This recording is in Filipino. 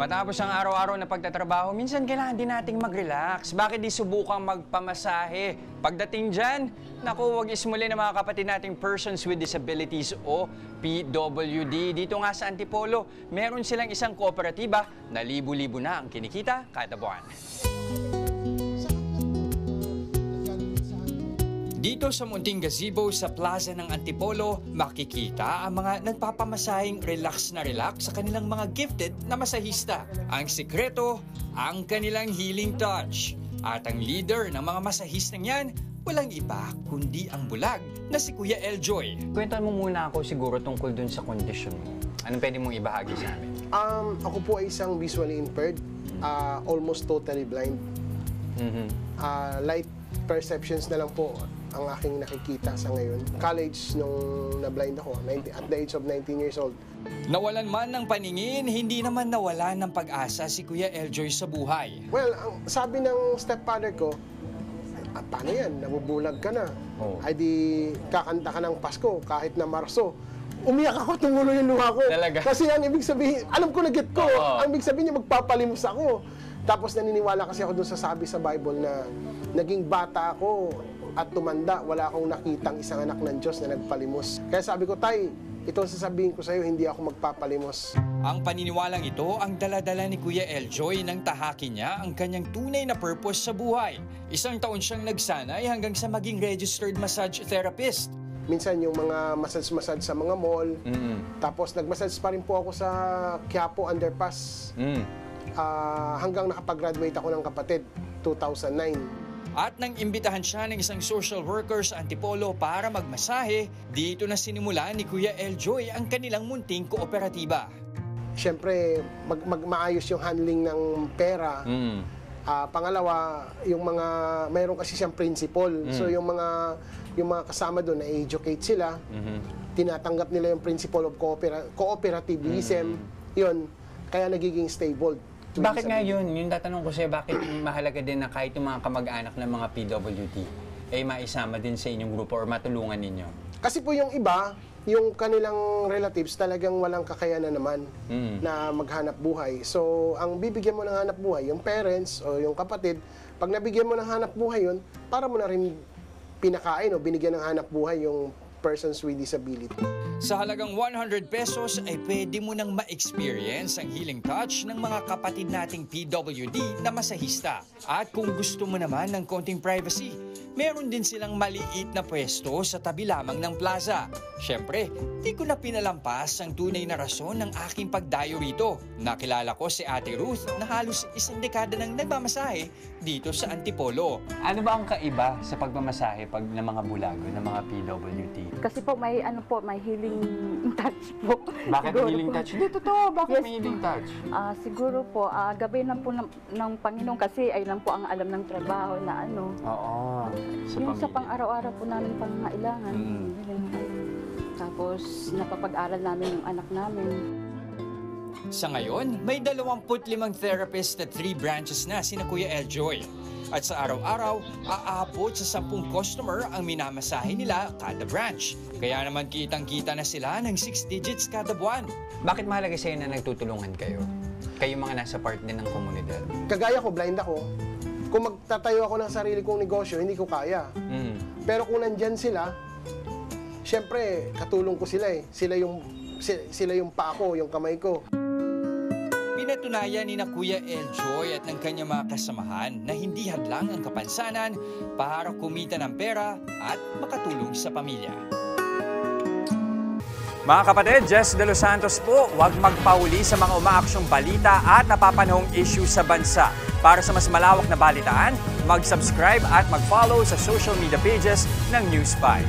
Matapos ang araw-araw na pagtatrabaho, minsan kailangan din nating mag-relax. Bakit di subukang magpamasahe? Pagdating dyan, naku, wag ismuli ng mga kapatid nating Persons with Disabilities o PWD. Dito nga sa Antipolo, meron silang isang kooperatiba na libu-libo na ang kinikita kada buwan. Dito sa munting gazebo sa plaza ng Antipolo, makikita ang mga nagpapamasahing relax sa kanilang mga gifted na masahista. Ang sikreto, ang kanilang healing touch. At ang leader ng mga masahistang yan, walang iba kundi ang bulag na si Kuya Eljoy. Kwentuhan mo muna ako siguro tungkol dun sa kondisyon mo. Anong pwede mong ibahagi sa amin? Ako po ay isang visually impaired, almost totally blind. Light perceptions na lang po ang aking nakikita sa ngayon. College nung na-blind ako, at the age of 19 years old. Nawalan man ng paningin, hindi naman nawalan ng pag-asa si Kuya Eljoy sa buhay. Well, ang sabi ng stepfather ko, paano yan? Nabubulag ka na. Ay di kakanta ka ng Pasko kahit na Marso. Umiyak ako, tumulo yung luha ko. Talaga? Kasi ang ibig sabihin, alam ko na-get ko. Ang ibig sabihin niya, magpapalimos ako. Tapos naniniwala kasi ako dun sa sabi sa Bible na naging bata ako at tumanda, wala akong nakitang isang anak ng Diyos na nagpalimos. Kaya sabi ko, Tay, ito sasabihin ko sa iyo, hindi ako magpapalimos. Ang paniniwalang ito ang dala-dala ni Kuya Eljoy nang tahakin niya ang kanyang tunay na purpose sa buhay. Isang taon siyang nagsanay hanggang sa maging registered massage therapist. Minsan yung mga massage sa mga mall. Tapos nagmassage pa rin po ako sa Quiapo Underpass. Hanggang nakapag-graduate ako ng kapatid, 2009. At nang imbitahan siya ng isang social worker sa Antipolo para magmasahe, dito na sinimulan ni Kuya Eljoy ang kanilang munting kooperatiba. Siyempre, maayos yung handling ng pera. Pangalawa, yung mga, mayroon kasi siyang principle. So yung mga kasama doon, na-educate sila. Tinatanggap nila yung principle of cooperativism. Yun, kaya nagiging stable. Bakit nga yun? Yung tatanong ko sa'yo, bakit mahalaga din na kahit yung mga kamag-anak ng mga PWD ay maisama din sa inyong grupo or matulungan ninyo? Kasi po yung iba, yung kanilang relatives talagang walang kakayanan naman na maghanap buhay. So, ang bibigyan mo ng hanap buhay, yung parents o yung kapatid, pag nabigyan mo ng hanap buhay yun, para mo na rin pinakain o binigyan ng hanap buhay yung persons with disability. Sa halagang 100 pesos ay pwede mo nang ma-experience ang healing touch ng mga kapatid nating PWD na masahista. At kung gusto mo naman ng konting privacy, meron din silang maliit na pwesto sa tabi lamang ng plaza. Siyempre, di ko na pinalampas ang tunay na rason ng aking pagdayo rito. Nakilala ko si Ate Ruth na halos isang dekada nang nagmamasahe dito sa Antipolo. Ano ba ang kaiba sa pagmamasahe pag ng mga bulago, ng mga PWD? Kasi po may healing touch po. Bakit siguro healing po, touch? Hindi, totoo. Bakit Yes. may healing touch? Siguro po, gabay lang po ng Panginoon kasi ay lang po ang alam ng trabaho na ano. Oo. Yung sa pang-araw-araw po namin pangangailangan. Tapos napapag-aral namin yung anak namin. Sa ngayon, may 25 therapist at 3 branches na sina Kuya Eljoy. At sa araw-araw, aabot sa 10 customer ang minamasahe nila kada branch. Kaya naman kitang-kita na sila ng 6 digits kada buwan. Bakit mahalaga sa'yo na nagtutulungan kayo? Kayo mga nasa part din ng komunidad. Kagaya ko, blind ako. Kung magtatayo ako ng sarili kong negosyo, hindi ko kaya. Pero kung nandyan sila, syempre, katulong ko sila eh. Sila yung paa ko, yung kamay ko. Pinatunayan ni na Kuya Eljoy at ng kanyang mga kasamahan na hindi hadlang ang kapansanan para kumita ng pera at makatulong sa pamilya. Mga kapatid, Jess De Los Santos po, huwag magpahuli sa mga umaaksyong balita at napapanahong issue sa bansa. Para sa mas malawak na balitaan, mag-subscribe at mag-follow sa social media pages ng News 5.